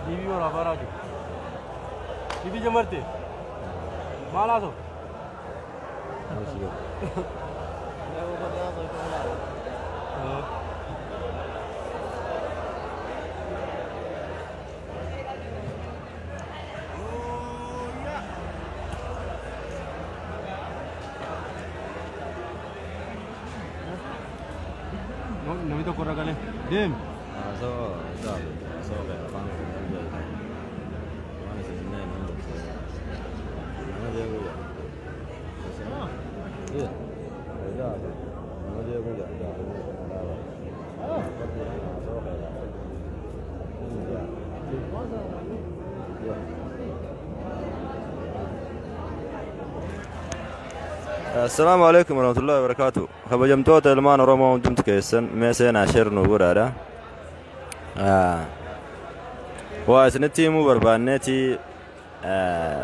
TV और आवारा जो TV जमरते माला तो नवी तो कोरा कने dam so kayak apa mana sih ini nama dia gue ya iya ada nama dia gue ya السلام عليكم ورحمة الله وبركاته. خبجمتوت المان روما دمت كيسن ميسين عشر نقول هذا. واسنتي مو بربانتي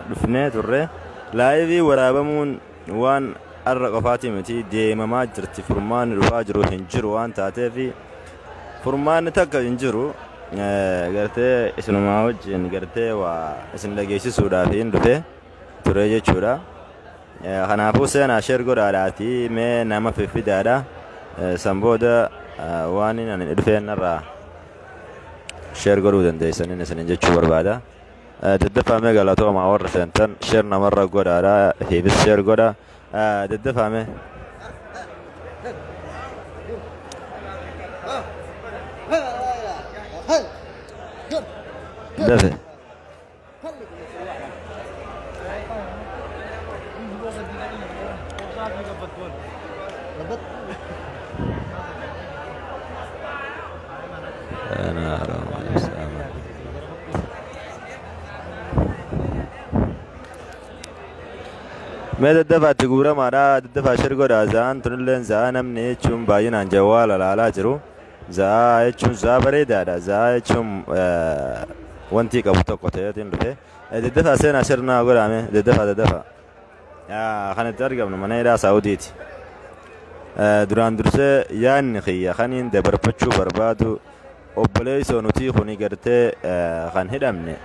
دفنت ورّه لايفي ورابمون وان الرقفاتي متي دي ما جرت فرمان الواجرو هنجرو وان تاتي فرمان تك هنجرو قرتي اسمه ماوج إن قرتي واسم لقيسي سودافين دفه تريجي شورا خنا فوسين عشر قراراتي ما نام في دارا سامبودا وانين أن دفين نرى شير قرودن ديسن إنسان جتشور بعدا تدفع ميجا تو مع ورا سنتن شيرنا مرة قرارا هي بس شير قرا تدفع مي دفع أنا ما الدفع تقوله مرا الدفع شرقو رازان تنلين زان مني تشوم باين عن جوال على جرو زا تشوم زا بريد هذا زا تشوم وانتي كبوتو كوتين لفه الدفع سين عشرنا أقول عمي الدفع خان ترجع من منيرة سعوديتي duraan dursee yaanni xiyya kaniin dabarfachuu barbaadu obboleessoo nuti kuni gartee kan hidhamne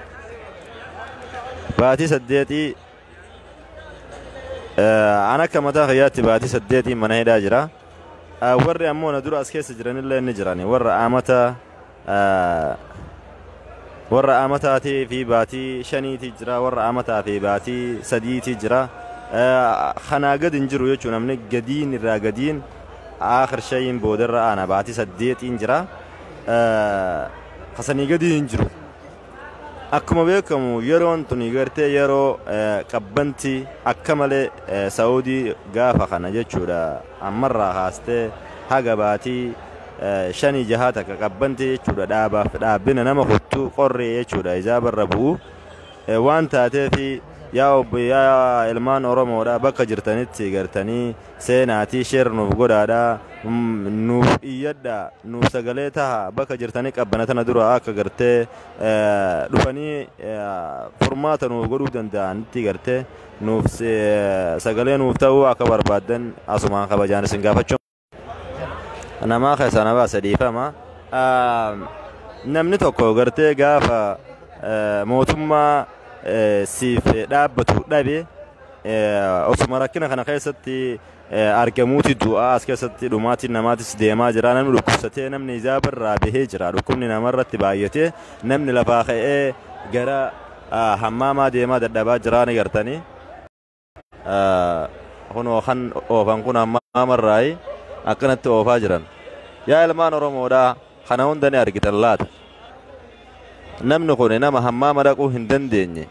baatii saddeetii ana akka mataa xiyyaatti baatii saddeetii mana hidhaa jira warri ammoo na dura as keessa jiranillee inni jirani warra amataatii fi baatii shaniitii jira warra amataa fi baatii sadiitii jira خنا قد إنجرو يجون من قدين الراقدين آخر شيء بودر أنا بعتي سديت إنجرا خسني قد إنجرو أكمل بيكم يرون تنيجرتي يرو كبنتي أكمل سعودي قافا خنا يجورا أمرة هاسته حاجة بعتي شاني جهاتك كبنتي يجورا دابنا نما خطو قري يجورا إذا بربو وانت تفي يا إلمان أورمو دا بكا جرتانيتي جرتاني سيناتي شير نوف غودا نوف إيدا نوف سجلتها بكا جرتاني كابنتنا درو آكا جرتة لفني فورمات نوف غودن دا نتي جرتة نوف سجلين نوف تاو آكا بربادن أسمان خبجان سنغافة أنا ما خيس أنا بس ديفا ما نمني توكو جرتة غافا موتما siif dhaabbatu dhabe osuma rakkina kana keessatti argamuuti du'aa as keessatti dhumaatiin namaatis deemaa jira namni dhukkubsatee namni ijaabarraa bahee jira dhukkubni namarratti baay'atee namni lafaa ka'ee gara hammaamaa deemaa dadhabaa jira ni gartanii kunoo kan oofan kun hammaamarraayi akkanatti oofaa jiran yaa ilmaan oromoodhaa kana hunda ni argitan laata namni kun nama hammaama dhaquu hin dandeenye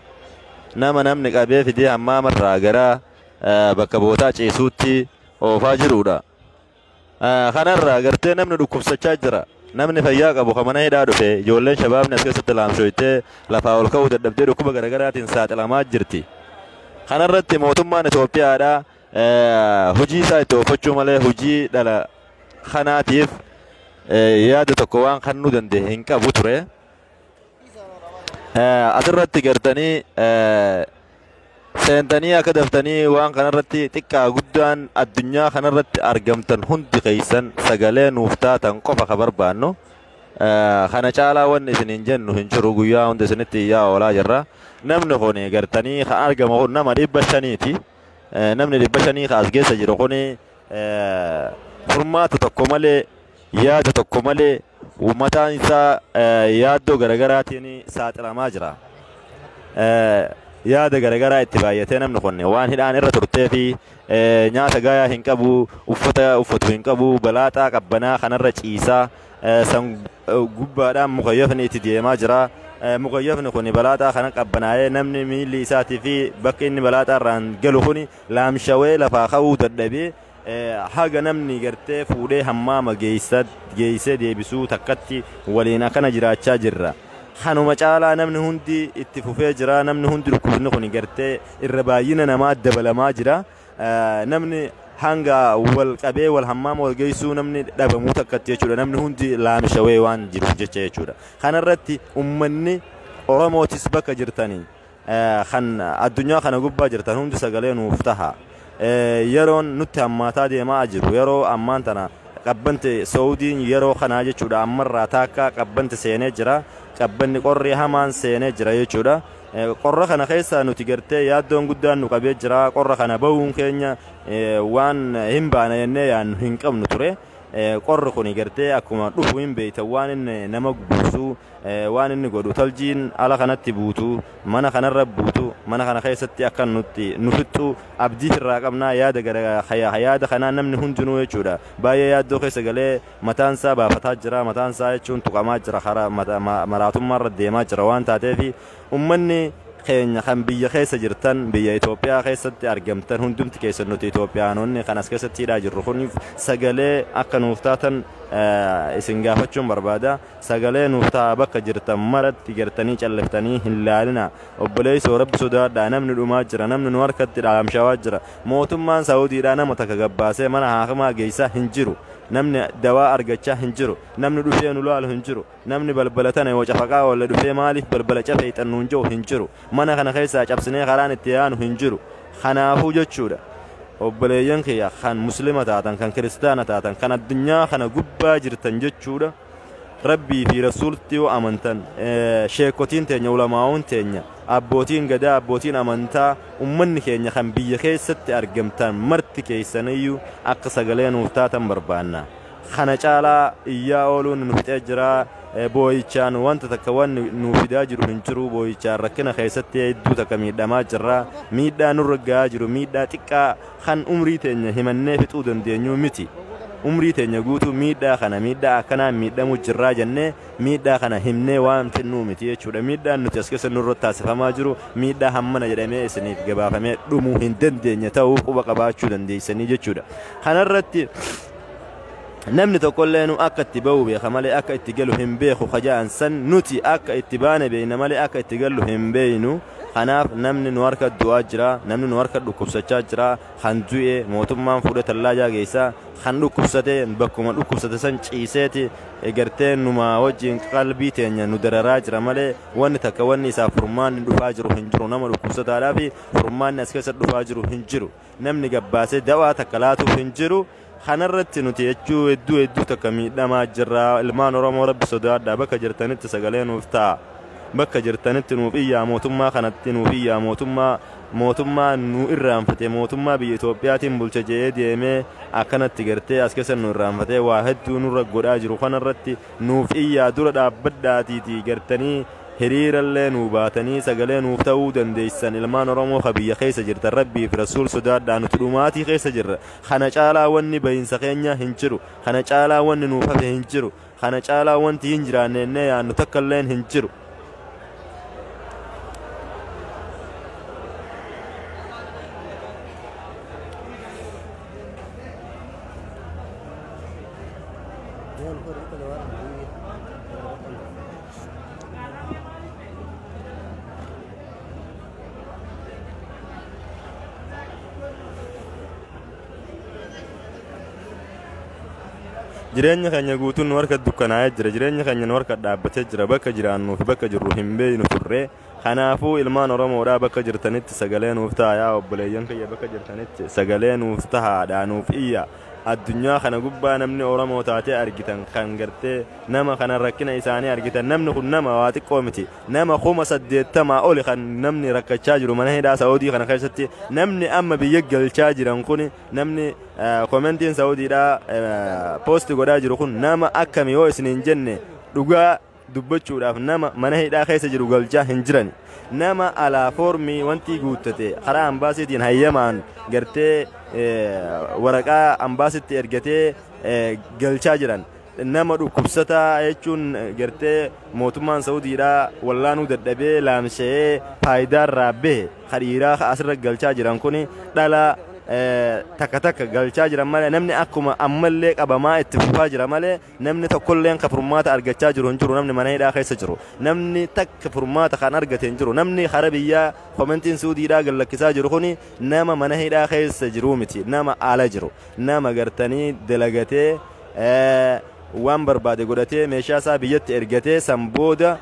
namni qabee fidee hammaama irraa gara bakka bootaa ciisuutti oofaa jirudha kanarraa gartee namni dhukkubsachaa jira namni fayyaa qabu kamana hidhaa dhufe ijoolleen shabaabni as keessatti laamshoytee lafaa ol ka'uu dadhabdee dhukkuba garaagaraatiin saaxilamaa jirti kanarratti mootummaan Itoophiyaadhaa hojii isaa itti oofachuu malee hojii dhala kanaatiif yaada tokko waan kannuu danda'e hin qabu ture. Asirratti gartanii seentanii akka daftanii waan kanarratti xiqqaa guddaan addunyaa kanarratti argamtan hundi keessan sagalee nuuf taatan qofa ka barbaannu kana caalaa wanni isiniin jennu hin jiru guyyaa hunda isinitti yaa oolaa jirra namni kun gartanii kan argama kun nama 500ti namni 500 ka as keessa jiru kun furmaata tokko malee yaada tokko malee uummataan isaa yaaddoo garagaraatiin saaxilamaa jira yaada garagaraa itti baay'atee namni kun waan hidhaan irra turtee fi nyaata gaayaa hin qabu uffata uffatu hin qabu balaaxaa qabbanaa kanarra ciisaa san gubbaadhaan mukayyafni itti deemaa jira mukayyafni kun balaaxaa kana qabbanaa'ee namni miilli isaatii fi bakka inni balaaxaa irraan galu kun laamshawee lafaa ka'uu dadhabee haga namni gartee fuudhee hammaama geessee deebisuu takkatti waliin akkana jiraachaa jirra. Kanuma caalaa namni hundi itti fufee jira namni hundi dhukkubni kun gartee irra baay'ina namaa dabalamaa jira namni hanga wal qabee wal hammaama wal geessuu namni dhabamuu takkatti jechuudha namni hundi laamshawee waan jiruuf jecha jechuudha kanarratti ummanni oromootis bakka jirtanii kan addunyaa kana gubbaa jirtan hundi sagalee nuuf taha yeroon nutti hammaataa deemaa jiru yeroo ammaan tana qabbante Saudiin yeroo kanaa jechuudha ammarraa taakka qabbante seenee jira qabbanni qorri hamaan seenee jira jechuudha qorra kana keessa nuti gartee yaaddoon guddaan nu qabee jira qorra kana ba'uun keenya waan hin baane jennee yaannu hin qabnu ture qorri kun gartee akkuma dhufu hin beeyta waan inni nama buusu waan inni godhu taljiin ala kanatti buutu mana kanarra buutu mana kana keessatti akka nuti nufixxu abdii irraa qabnaa yaada kanaa namni hundinuu jechuudha baay'ee yaaddoo keessa galee mataan isaa baafataa jira mataan isaa jechuun tuqamaa jira karaa maraatummaa irra deemaa jira waan taateef ummanni keenya kan biyya keessa jirtan biyya Itoophiyaa keessatti argamtan hundumti keessan nuti Itoophiyaanonni kan as keessatti hidhaa jirru kun sagalee akka nuuf taatan isin gaafachuun barbaada sagalee nuuf taa bakka jirtan maratti gartanii callaftanii hin laalina obboleessoo rabbi sodaadhaa namni dhumaa jira namni nu harkatti dhaamshawaa jira mootummaan Saawudiidhaa nama takka gabbaasee mana haakimaa geessaa hin jiru namni dawaa argachaa hin jiru namni dhufee nu laalu hin jiru namni balbala tana yoo cafaqaa walla dhufee maaliif balbala cafee xannuun jiru hin jiru mana kana keessaa cabsinee karaan itti yaanu hin jiru kanaafuu jechuudha obboleeyyan kiyya kan muslima taatan kan kiristaana taatan kan addunyaa kana gubbaa jirtan jechuudha rabbii fi rasuultti yoo amantan sheekotiin teenya ulamaa'uun teenya abbootiin gadaa abbootiin amantaa ummanni keenya kan biyya keessatti argamtan marti keessaniyyuu akka sagalee nuuf taatan barbaanna kana caalaa iyyaa ooluun nu fixee jira booyichaan wanta takka waan nu fidaa jiru hin jiru booyichaan rakkina keessatti hedduu takka miidhamaa jirra miidhaa nurra gahaa jiru miidhaa xiqqaa kan umrii teenya himannee fixuu dandeenyu miti umrii teenya guutuu miidhaa kana miidhaa akkanaan miidhamu jirraa jennee miidhaa kana himnee waan finnuu miti jechuudha miidhaan nuti as keessa nurra taasifamaa jiru miidhaa hammana jedhamee isiniif gabaafamee dhumuu hin dandeenye ta'uu quba qabaachuu dandeessanii jechuudha kanarratti namni tokkollee nu akka itti ba'u beeka malee akka itti galu hin beeku kaja'an san nuti akka itti baane beeyna malee akka itti galu hin beeynu kanaaf namni nu harka du'aa jira namni nu harka dhukkubsachaa jira kan du'e mootummaan fuudhee tallaajaa geessaa kan dhukkubsate bakkuma dhukkubsate san ciiseeti egartee numa wajjin qalbii teenya nu dararaa jira malee wanni takka wanni isaa furmaanni dhufaa jiru hin jiru nama dhukkubsataadhaa fi furmaanni as keessa dhufaa jiru hin jiru namni gabbaasee dawaa takka laatuuf hin jiru kanarratti nuti jechuu hedduu takka miidhamaa jirra ilmaan Oromoo rabbi sodaadhaa bakka jirtanitti sagalee nuuf ta'a bakka jirtanitti nuuf iyyaa mootummaa kanatti nuuf iyyaa mootummaa nu irraanfate mootummaa biyya Itoophiyaatiin bulcha jedhee deemee akkanatti gartee as keessa nu irraanfatee waa hedduu nurra godhaa jiru kanarratti nuuf iyyaa dura dhaabbadhaatiitii gartanii hiriirallee nu baatanii sagalee nuuf ta'uu dandeessan ilmaan Oromoo biyya keessa jirtan rabbii fi rasuul sodaadhaa nuti dhumaatii keessa jirra kana caalaa wanni bahinsa keenya hin jiru kana caalaa wanni nuuf hafe hin jiru kana caalaa wanti hin jiraanne yaannu takkallee hin jiru jireenya keenya guutuun warka dukkanaa'ee jira jireenya keenya warka dhaabbatee jira bakka jiraannuuf bakka jirru hin beeynu turree kanaafuu ilmaan oromoodhaa bakka jirtanitti sagalee nuuf ta'a yaa obboleeyyan kiyya bakka jirtanitti sagalee nuuf tahaadhaa nuuf iyya addunyaa kana gubbaa namni oromoo taatee argitan kan gartee nama kana rakkina isaanii argitan namni kun nama waa xiqqoo miti nama 80 oli kan namni rakkachaa jiru mana hidhaa Saawudii kana keessatti namni amma biyya galchaa jiran kun namni komentiin Saawudiidhaa poosti godhaa jiru kun nama akkamii yoo isiniin jenne dhugaa dubbachuudhaaf nama mana hidhaa keessa jiru galchaa hin jiran nama alaa foormii wanti guuttate karaa ambaasiitiin hayyamaan gartee waraqaa ambaasitti ergatee galchaa jiran nama dhukkubsataa jechuun gartee mootummaan Saawudiidhaa wallaanuu dadhabee laamshee faayidaarraa bahe hariiraa asirra galchaa jiran kun dhala takka takka galchaa jiran malee namni akkuma ammallee qabamaa itti fufaa jira malee namni tokkolleen ka furmaata argachaa jiru hin jiru namni mana hidhaa keessa jiru namni takka furmaata kan argate hin jiru namni hara biyyaa komentiin Saawudiidhaa gallakkisaa jiru kun nama mana hidhaa keessa jiru miti nama ala jiru nama gartanii dalagatee waan barbaade godhatee meeshaa isaa biyyatti ergatee san booda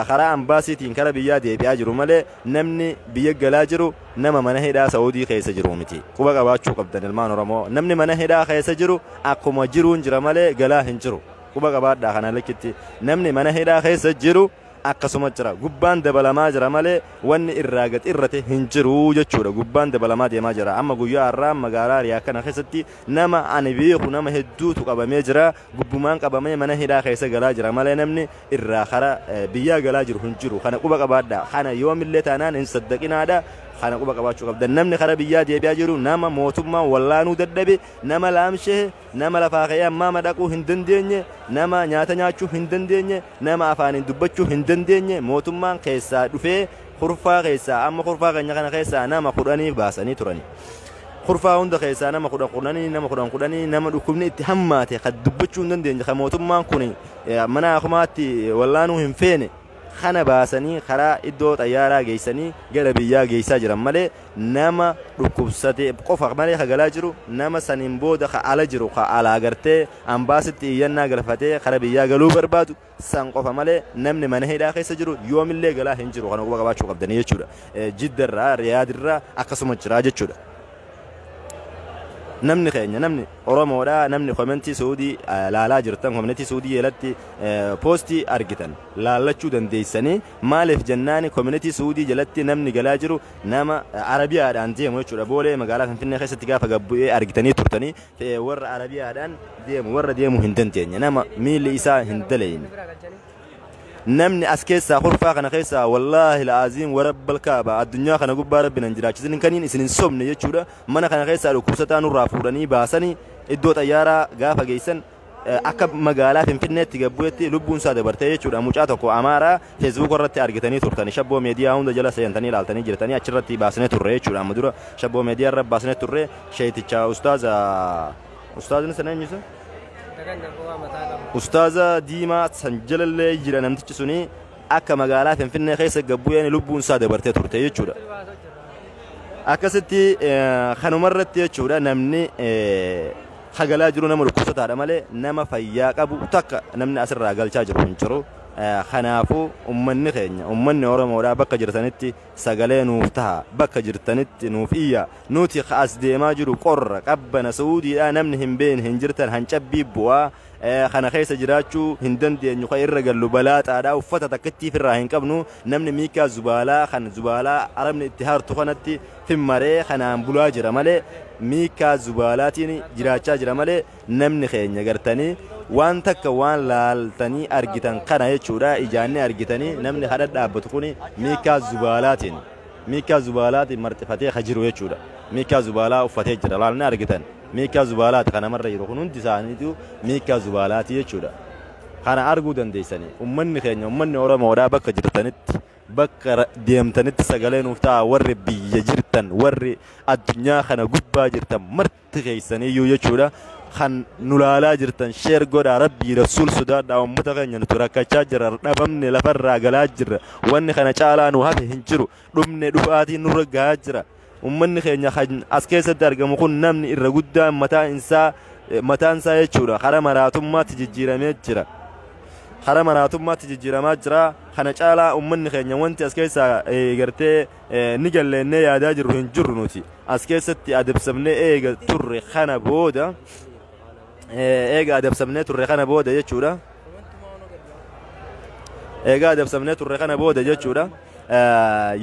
karaa ambaasiitiin kara biyyaa deebi'aa jiru malee namni biyya galaa jiru nama mana hidhaa Saawudii keessa jiru miti quba qabaachuu qabdan ilmaan Oromoo namni mana hidhaa keessa jiru akkuma jiruun jira malee galaa hin jiru quba qabaadhaa kana lakkitti namni mana hidhaa keessa jiru akkasuma jira gubbaan dabalamaa jira malee wanni irraa gad irrate hin jiru jechuudha gubbaan dabalamaa deemaa jira amma guyyaa har'aa magaalaa Riyaa kana keessatti nama ani beeku nama hedduutu qabamee jira gubbumaan qabamee mana hidhaa keessa galaa jira malee namni irraa kara biyyaa galaa jiru hin jiru kana quba qabaadhaa kana yoomillee taanaan hin saddaqinaadha kana quba qabaachuu qabdan namni kara biyyaa deebi'aa jiru nama mootummaa wallaanuu dadhabe nama laamshee nama lafaa ka'ee ammaa madaquu hin dandeenye nama nyaata nyaachuu hin dandeenye nama afaaniin dubbachuu hin dandeenye mootummaan keessaa dhufee kurfaa keessaa amma kurfaa keenya kana keessaa nama 10 baasanii turani kurfaa hunda keessaa nama 10 nama dhukkubni itti hammaate kan dubbachuu hin dandeenye kan mootummaan kun mana akumaatti wallaanuu hin feene kana baasanii karaa iddoo xayyaaraa geessanii gara biyyaa geessaa jiran malee nama dhukkubsate qofa malee galaa jiru nama saniin booda ala jiru alaa gartee ambaasitti iyyannaa galfatee kara biyyaa galuu barbaadu san qofa malee namni mana hidhaa keessa jiru yoomillee galaa hin jiru kana quba qabaachuu qabdanii jechuudha jiddarraa riyaadirraa akkasuma jira jechuudha namni keenya namni Oromoodhaa namni komentii Saawudii laalaa jirtan komentii Saawudii jalatti poostii argitan laalachuu dandeessanii maaliif jennaani komentii Saawudii jalatti namni galaa jiru nama Arabiyaadhaan deemu jechuudha boolee magaalaa Finfinnee keessatti gaafa gabbu'ee argitanii turtanii warra Arabiyaadhaan deemu warra deemu hin dandeenye nama miilli isaa hin dalayne namni as keessaa kurfaa kana keessaa wallaahi la'aaziim warabbal kaaba addunyaa kana gubbaa rabbi nan jiraachisin kaniin isin hin sobne jechuudha mana kana keessaa dhukkubsataa nurraa fuudhanii baasanii iddoo xayyaaraa gaafa geessan akka magaalaa Finfinneetti gabbu'etti lubbuun isaa dabartee jechuudha mucaa tokko Amaaraa Facebook irratti argitanii turtanii shabboo meediyaa hunda jala seentanii ilaaltanii jirtanii achirratti baasnee turre jechuudha amma dura shabboo meediyaa irra baasnee turre sheeticha ustaazin saneenyisa ustaaza diimaa sanjalallee jira namtichi suni akka magaalaa Finfinnee keessa gabbu'een lubbuun isaa dabartee turte jechuudha akkasitti kanumarratti jechuudha namni hagalaa jiru nama dhukkubsataadha malee nama fayyaa qabu takka namni asirraa galchaa jiru hin jiru kanaafuu ummanni keenya ummanni Oromoodhaa bakka jirtanitti sagalee nuuf taha bakka jirtanitti nuuf iyya nuti as deemaa jiru qorra qabbana Saawudiidhaa namni hin beekne hin jirtan hancabbii bu'aa kana keessa jiraachuu hin dandeenyu kan irra gallu balaaxaadhaa uffata takkattiif irraa hin qabnu namni miikaa zubaalaa kan zubaalaa arabni itti hartu kanatti fimmaree kanaan bulaa jira malee miikaa zubaalaatiin jiraachaa jira malee namni keenya gartanii waan takka waan laaltanii argitan kana jechuudha ijaanni argitanii namni hadha dhaabbatu kun miikaa zubaalaatiin marxifatee jiru jechuudha miikaa zubaalaa uffatee jira laalni argitan miikaa zubaalaati kana marra jiru kun hundi isaaniitu miikaa zubaalaati jechuudha kana arguu dandeessanii ummanni keenya ummanni Oromoodhaa bakka jirtanitti bakka deemtanitti sagalee nuuf ta'a warri biyya jirtan warri addunyaa kana gubbaa jirtan marti keessaniiyyuu jechuudha kan nulaalaa jirtan sheer godhaa rabbii rasuul sodaadhaa ummata keenya nuti rakkachaa jirra dhabamne lafarraa galaa jirra wanni kana caalaa nu hafe hin jiru dhumne dhufaatiin nurra gahaa jira ummanni keenya as keessatti argamu kun namni irra guddaan mataa isaa mataan isaa jechuudha hara maraatummaatti jijjiiramee jira hara maraatummaatti jijjiiramaa jira kana caalaa ummanni keenya wanti as keessaa gartee ni galleennee yaadaa jirru hin jirru nuti as keessatti adabsamnee eega turre kana booda jechuudha eega adabsamnee turre kana booda jechuudha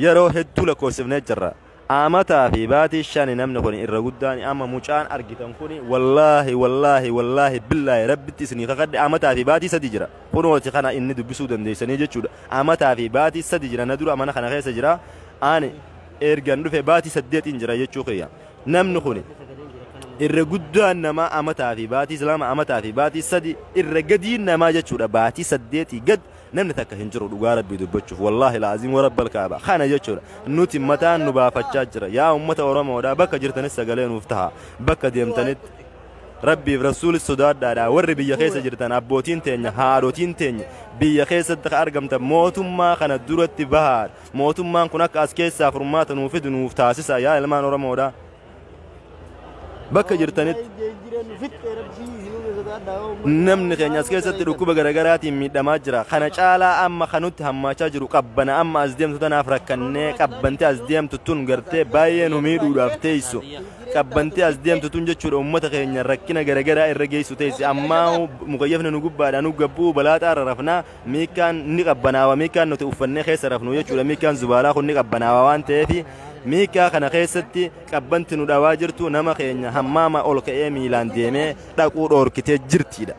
yeroo hedduu lakkoofsifnee jirra amataa fi baatii shani namni kun irra guddaan amma mucaan argitan kun wallaahi billaahi rabbitti isinii kakadde amataa fi baatii sadi jira kunooti kana inni dubbisuu dandeessanii jechuudha amataa fi baatii sadi jira na dura mana kana keessa jira ani ergan dhufe baatii 8 jira jechuu kiyya namni kun irra guddaan nama amataa fi baatii lama amataa fi baatii sadi irra gadiin nama jechuudha baatii 8 gad namni takka hin jiru dhugaa rabbii dubbachuuf wallaahi laaziim warabbal kaaba kana jechuudha nuti mataan nu baafachaa jira yaa ummata oromoodha bakka jirtanis sagalee nuuf taha bakka deemtanitti rabbiif rasuulis sodaadhaadha warri biyya keessa jirtan abbootiin teenya haadhotiin teenya biyya keessatti argamtan mootummaa kana duratti bahaa mootummaan kun akka as keessaa furmaata nuuf fidu nuuf taasisa yaa ilmaan oromoodha bakka jirtanitti namni keenya as keessatti dhukkuba garaagaraatiin miidhamaa jira kana caalaa amma kanutti hammaachaa jiru qabbana amma as deemtu tanaaf rakkannee qabbantee as deemtu tun gartee baay'ee nu miidhuudhaaf teessu qabbantee as deemtu tun jechuudha ummata keenya rakkina garagaraa irra geessu teessi ammaa mukayyafni nu gubbaadha nu gabbuu balaaxaarra rafnaa miikaan ni qabbanaawa miikaan nuti uffannee keessa rafnu jechuudha miikaan zubaalaa kun ni qabbanaawa waan ta'eef miikaa kana keessatti qabbanti nu dhawaa jirtu nama keenya hammaama ol ka'ee miilaan deemee dhaquu dhoorkitee jirtiidha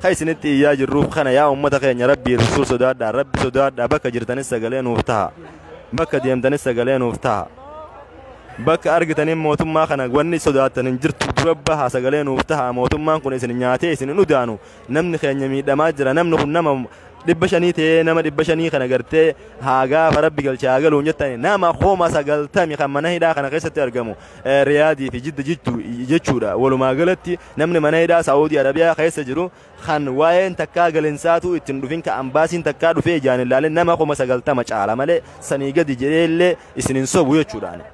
ka isinitti iyyaa jirruuf kana yaa ummata keenya rabbii rasuul sodaadhaa rabbi sodaadhaa bakka jirtanis sagalee nuuf taha bakka deemtanis sagalee nuuf taha bakka argitaniin mootummaa kana wanni sodaatan hin jirtu dura bahaa sagalee nuuf taha mootummaan kun isin nyaatee isin udaanu namni keenya miidhamaa jira namni kun nama 500 ta'ee nama 500 kana gartee haagaa rabbi galchaa galuun jettani nama khooma 90 kan mana hidhaa kana keessatti argamu riyaadii fi jidda jechuudha walumaa galatti namni mana hidhaa saawudii arabiyaa keessa jiru kan waa'een takkaa galinsaatu ittiin dhufin ka ambaasiin takkaa dhufee ijaan ilaalee nama khooma 90 caala malee sanii gadi jedheellee isinin sobu jechuudhaan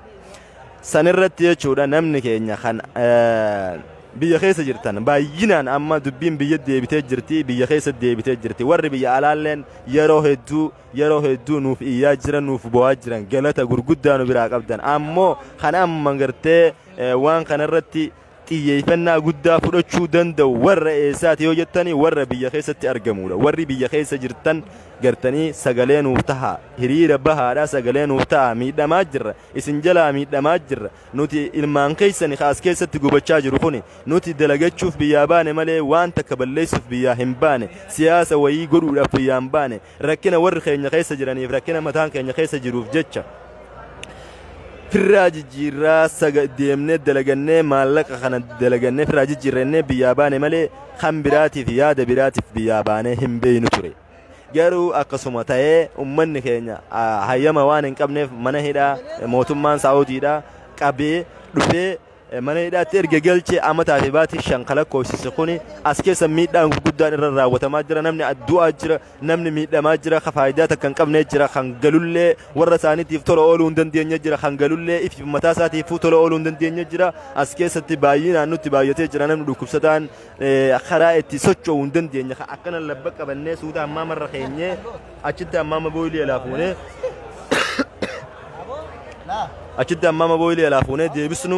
sanirratti jechuudha namni keenya kan biyya keessa jirtan baay'inaan amma dubbiin biyya deebitee jirti biyya keessa deebitee jirti warri biyya alaalleen yeroo hedduu nuuf iyyaa jiran nuuf bo'aa jiran galata gurguddaa nu biraa qabdan ammoo kan amma gartee waan kanarratti xiyyeeffannaa guddaa fudhachuu danda'u warra eessaati yoo jettani warra biyya keessatti argamudha warri biyya keessa jirtan gartanii sagalee nuuf taha hiriira bahaadha sagalee nuuf taha miidhamaa jirra isin jalaa miidhamaa jirra nuti ilmaan keessani kaas keessatti gubachaa jiru kuni nuti dalagachuuf biyyaa baane malee waan takka balleessuuf biyyaa hin baane siyaasa wayii godhuudhaaf biyyaa hin baane rakkina warri keenya keessa jiraniif rakkina mataan keenya keessa jiruuf jecha firraa jijjiirraa deemnee dalagannee maallaqa kana dalagannee firraa jijjiirrannee biyyaa baane malee kan biraatiif yaada biraatiif biyyaa baanee hin beeynu ture garuu akkasuma ta'ee ummanni keenya hayyama waan hin qabneef mana hidhaa mootummaan saawudiidhaa qabee dhufee mana hidhaatti erga galchee amataa fi baatii 5 kalakkoofsise kuni as keessa miidhaan gurguddaan irra raawwatamaa jira namni addu'aa jira namni miidhamaa jira ka faayidaa takka hin qabne jira kan galullee warra isaaniitiif tola ooluu hin dandeenye jira kan galullee ifi mataa isaatiif tola ooluu hin dandeenye jira as keessatti baay'inaan nutti baay'atee jira namni dhukkubsataan karaa itti socho'uu hin dandeenye akkana labba qabannee suuta ammaa marra keenyee achitti ammaa booyilii laafuunee achitti amma booyilii laafuunee deebisnu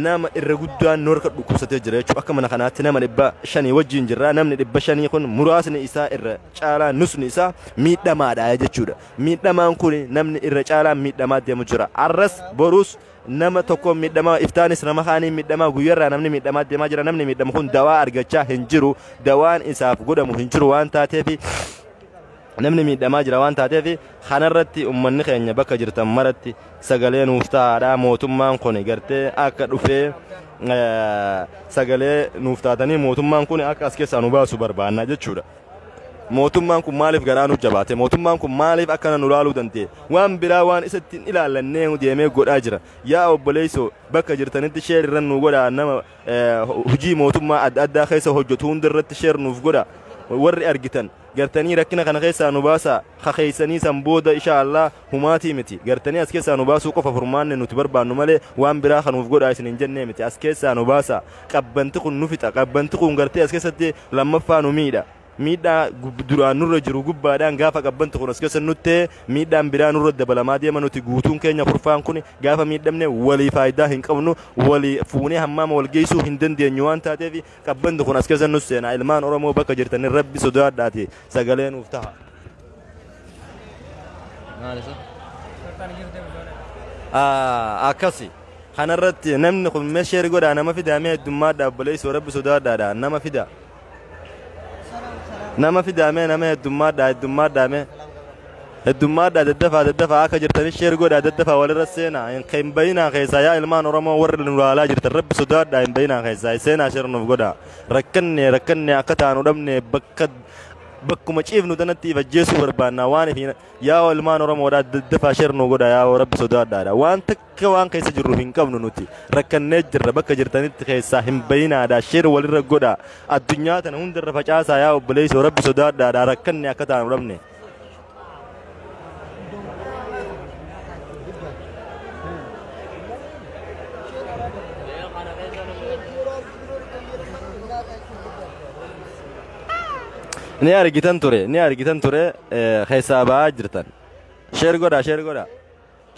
nama irra guddaan norka dhukkubsatee jira jechuudha akka mana kanaatti nama 500 wajjin jirra namni 500 kun muraasni isaa irra caalaa nusni isaa miidhamaadha jechuudha miidhamaan kun namni irra caalaa miidhamaa deemu jira arras borus nama tokko miidhamaa iftaanis nama kaanii miidhamaa guyyarraa namni miidhamaa deemaa jira namni miidhamu kun dawaa argachaa hin jiru dawaan isaaf godhamu hin jiru waan taateef namni miidhamaa jira waan taateef kanarratti ummanni keenya bakka jirtan maratti sagalee nuuf taadha mootummaan kun gartee akka dhufee sagalee nuuf taatanii mootummaan kun akka as keessaa nu baasu barbaanna jechuudha mootummaan kun maaliif garaa nu jabaate mootummaan kun maaliif akkana nu laaluu danda'e waan biraa waan isatti ilaalannee deemee godhaa jira yaa obboleeysoo bakka jirtanitti sheer irra nu godha nama hojii mootummaa adda addaa keessa hojjetu hundarratti sheer nuuf godha warri argitan gartanii rakkina kana keessaa nu baasa kakeeysanii san booda insha Allah humaatii miti gartanii as keessaa nu baasuu qofa furmaanne nuti barbaannu malee waan biraa kanuuf godhaa isin hin jennee miti as keessaa nu baasa qabbanti kun nu fixa qabbanti kun gartee as keessatti lammaffaa nu miidha miidhaa duraan nurra jiru gubbaadhaan gaafa qabbanti kun as keessa nutti miidhaan biraa nurra dabalamaa deema nuti guutuun keenya kurfaan kun gaafa miidhamne walii faayidaa hin qabnu walii fuunee hammaama wal geessuu hin dandeenyu waan taateef qabbanti kun as keessa nutti seenaa ilmaan Oromoo bakka jirtanii rabbi sodaadhaati sagalee nuuf ta'a. Akkasi kanarratti namni kun meesheeri godhaa nama fidaa mee heddummaadhaa obboleessoo rabbi sodaadhaadha nama fidaa. nama fidaame nama heddummaadhaa daddafaa akka jirtanii sheer godhaa daddafaa walirra seenaa hin bayinaa keessaa yaa ilmaan Oromoo warri nu laalaa jirtan rabbi sodaadhaa hin bayinaa keessaa seenaa sheer nuuf godhaa rakkanne akka taanu dhabne bakkuma ciifnu tanatti ifajjeessuu barbaannaa waan yaa ilmaan Oromoodhaa daddafaa sheer nu godhaa yaa rabbi sodaadhaadha waan takka waan keessa jirru hin qabnu nuti rakkannee jirra bakka jirtanitti keessaa hin bayinaadha sheer walirra godhaa addunyaa tana hundarra facaasaa yaa obboleessoo rabbi sodaadhaadha rakkanne akka taanu dhabne. ni argitan ture hisaabaa jirtan sheer godha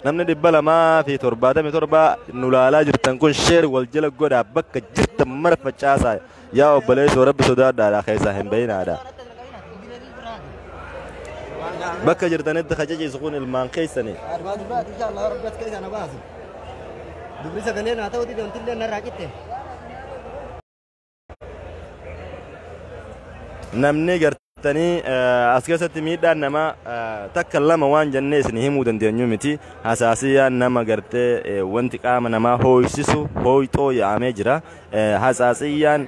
namni 277 nu laalaa jirtan kun sheer wal jala godha bakka jirtan mara facaasaa yaa obboleessoo rabbi sodaadhaadha keessaa hin bayinaadha bakka jirtanitti kajajiisu kun ilmaan keessanii namni gartanii as keessatti miidhaan nama takka lama waan jennee isin himuu dandeenyu miti hasaasiyaan nama gartee wanti qaama namaa hooysisu hooyxoo yaamee jira hasaasiyaan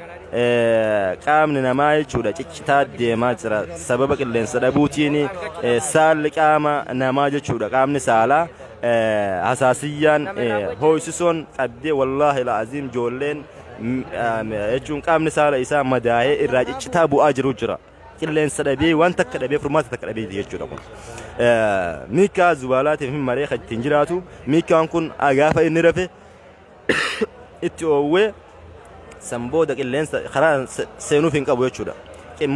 qaamni namaa jechuudha ciccitaa deemaa jira sababa qilleensa dhabuutiin saalli qaama namaa jechuudha qaamni saalaa hasaasiyaan hooysisuun qabdee wallaahi la'aziim joolleen jechuun qaamni saala isaa madaa'ee irraa ciccitaa bu'aa jiru jira qilleensa dhabee waan takka dhabee furmaata takka dhabee jechuudha kun miikaa zubaalaatiif maree kan ittiin jiraatu miikaan kun gaafa inni rafe itti oowwee sambooda qilleensa karaa seenuuf hin qabu jechuudha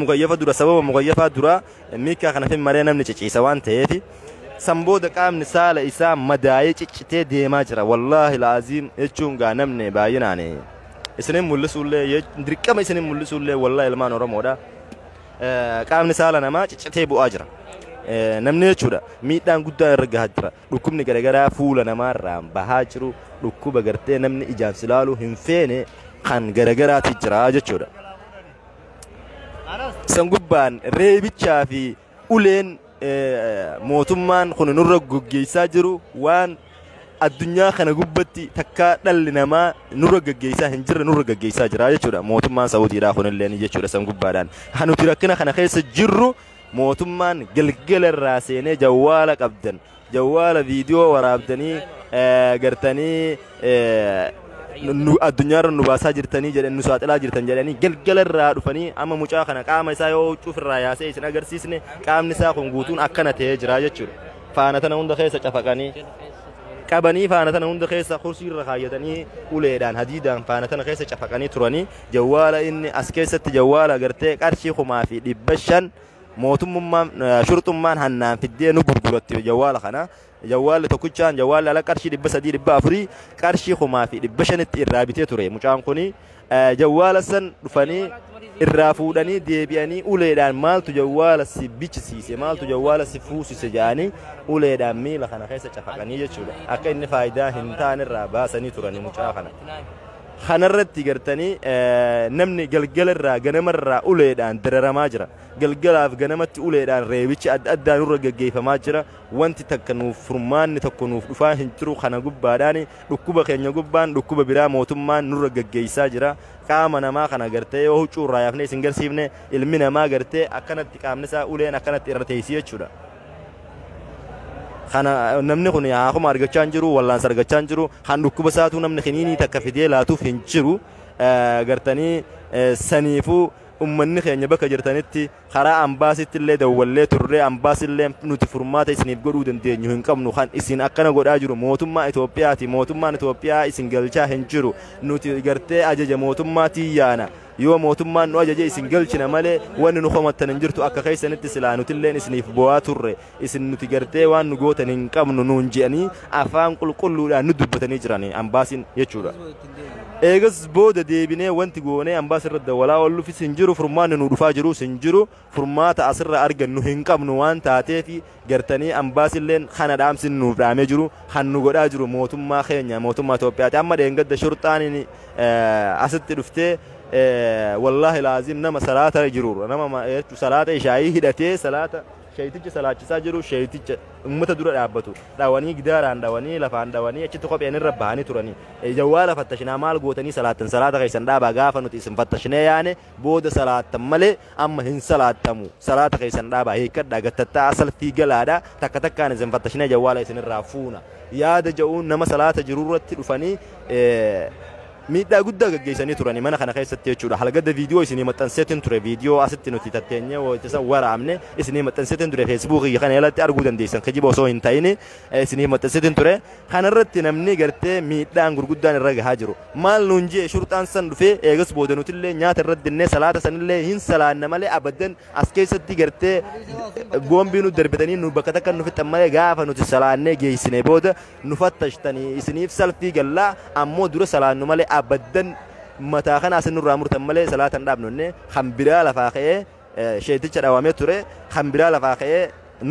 mugayyafa dura sababa mugayyafaa dura miikaa kana fi maree namni ciciisa waan ta'eef sambooda qaamni saala isaa madaa'ee ciccitee deemaa jira wallaahi laaziim jechuun gaa namni baay'inaane isinin mul'isuullee dirqama isinin mul'isuullee wallaahi ilmaan Oromoodha qaamni saala namaa ciccitee bu'aa jira namni jechuudha miidhaan guddaa irra gahaa jira dhukkubni garagaraa fuula namaarraa bahaa jiru dhukkuba gartee namni ijaan silaaluu hin feene kan garagaraati jira jechuudha san gubbaan reebichaa fi uleen mootummaan kun nurra gaggeessaa jiru waan addunyaa kana gubbatti takka dhalli namaa nurra gaggeessaa hin jirre nurra gaggeessaa jira jechuudha mootummaan Saawudiidhaa kunillee jechuudha san gubbaadhaan hanuti rakkina kana keessa jirru mootummaan galgala irraa seenee jawwaala qabdan jawwaala viidiyoo waraabdanii gartanii addunyaarra nu baasaa jirtanii jedhan nu saaxilaa jirtan jedhanii galgala irraa dhufanii amma mucaa kana qaama isaa yoo cuuf irraa yaasee isin agarsiisne qaamni isaa kun guutuun akkana ta'ee jira jechuudha faana tana hunda keessa cafaqanii qabanii faana tana hunda keessa kursii irra kaayyatanii uleedhaan hadiidaan faana tana keessa cafaqanii turanii jawwaala inni as keessatti jawwaala gartee qarshii 500 mootummaan shurxummaan hannaan fiddee nu gurguratti jawwaala kana jawwaala tokkichaan jawwaala ala qarshii 300 400 qarshii 500 itti irraa bitee ture mucaan kuni jawwaala san dhufanii irraa fuudhanii deebi'anii uleedhaan maaltu jawwaala si bichisiise maaltu jawwaala si fuusise jedhanii uleedhaan miila kana keessa cafaqanii jechuudha akka inni faayidaa hin taane irraa baasanii turanii mucaa kana kanarratti gartanii namni galgala irraa ganama irraa uleedhaan dararamaa jira galgalaaf ganamatti uleedhaan reebichi adda addaa nurra gaggeeffamaa jira wanti takka nuuf furmaanni tokko nuuf dhufaa hin jiru kana gubbaadhaan dhukkuba keenya gubbaan dhukkuba biraa mootummaan nurra gaggeessaa jira qaama namaa kana gartee yoo huccuu irraa yaafnee isin garsiifne ilmi namaa gartee akkanatti qaamni isaa uleen akkanatti irra teessii jechuudha kana namni kun haakuma argachaa jiru wallaansa argachaa jiru kan dhukkuba isaatu namni kiniinii takka fidee laatuuf hin jiru gartanii saniifuu ummanni keenya bakka jirtanitti karaa ambaasitti illee dawwallee turre ambaasillee nuti furmaata isiniif godhuu dandeenyu hin qabnu kan isin akkana godhaa jiru mootummaa Itoophiyaati mootummaan Itoophiyaa isin galchaa hin jiru nuti gartee ajaja mootummaatii yaana yoo mootummaan nu ajaje isin galchina malee wanni nu qomattan hin jirtu akka keessanitti silaa nutilleen isiniif bu'aa turre isin nuti gartee waan nu gootan hin qabnu nuun je'anii afaan qulqulluudhaan nu dubbatanii jiranii ambaasiin jechuudha. Eegas booda deebinee wanti goonee ambaas irra dawalaa oolluufis hin jiru furmaanni nu dhufaa jirus hin jiru furmaata asirra argannu hin qabnu waan taateefi gartanii ambaasilleen kana dhaamsin nuuf dhaamee jiru kan nu godhaa jiru mootummaa keenya mootummaa Itoophiyaati amma dheengadda shurxaaniin asitti dhuftee wallahi laazim nama salaata jiru nama salaata ishaayii hidhatee salaata shayticha salaachisaa jiru shayticha ummata dura dhaabbatu dhawanii gidaaraan dhawanii lafaan dhawanii achitti kopheen irra bahanii turanii jawwaala fattashinaa maal gootanii salaatan salaata keessan dhaabaa gaafa nuti isin fattashinee yaane booda salaatan malee amma hin salaattamu salaata keessan dhaabaa hiikkadhaa gattattaa salfii galaadhaa takka takkaan isin fattashinee jawwaala isin irraa fuuna yaada ja'uun nama salaata jirurratti dhufanii miidhaa guddaa gaggeessanii turani mana kana keessatti jechuudha halgadda viidiyoo isinii maxxanseetiin ture viidiyoo asitti nuti tatteenyee wayitisa waraabne isinii maxxanseetiin ture feesbuukii kana jalatti arguu dandeessan kijiba osoo hin ta'in isinii maxxanseetiin ture kanarratti namni gartee miidhaan gurguddaan irra gahaa jiru maal nuun jee shurxaan san dhufee eegas booda nutillee nyaata irra dinnee salaata sanillee hin salaanna malee abaddan as keessatti gartee boombii nu darbitanii nu bakka takka nu fixan malee gaafa nuti salaannee geessine booda nu fattashtanii isiniif salfii gallaa ammoo dura salaannu malee abaddan mataa kana asin nurraa murtan malee salaatan dhaabnonne hambiraa lafaa ka'ee sheeticha dhaawamee ture hambiraa lafaa ka'ee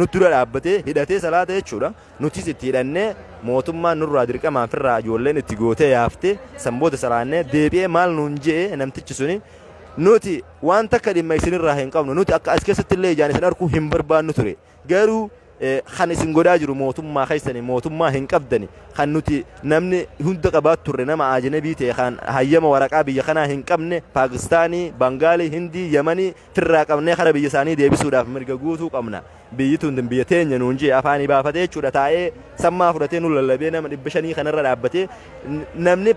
nutti dura dhaabbatee hidhatee salaata jechuudha nutis itti hidhannee mootummaan nurraa dirqamaan firraa ijoolleen itti gootee yaaftee sanboota salaannee deebi'ee maal nuun je'e namtichi suni nuti waan takka dhimma isinirraa hin qabnu nuti akka as keessatti illee ijaan isin arguu hin barbaannu ture garuu kan isin godhaa jiru mootummaa keessanii mootummaa hin qabdani kan nuti namni hunda qabaat turre nama ajnabii ta'e kan hayyama waraqaa biyya kanaa hin qabne Paakistaanii Bangaalii Hindii Yamanii firraa qabnee kara biyya isaanii deebisuudhaaf mirga guutuu qabna biyyi tun biyya teenya nuun jee afaanii baafatee jechuudha taa'ee sammaa fudhatee nu lallabee nama 500 kanarra dhaabbatee namni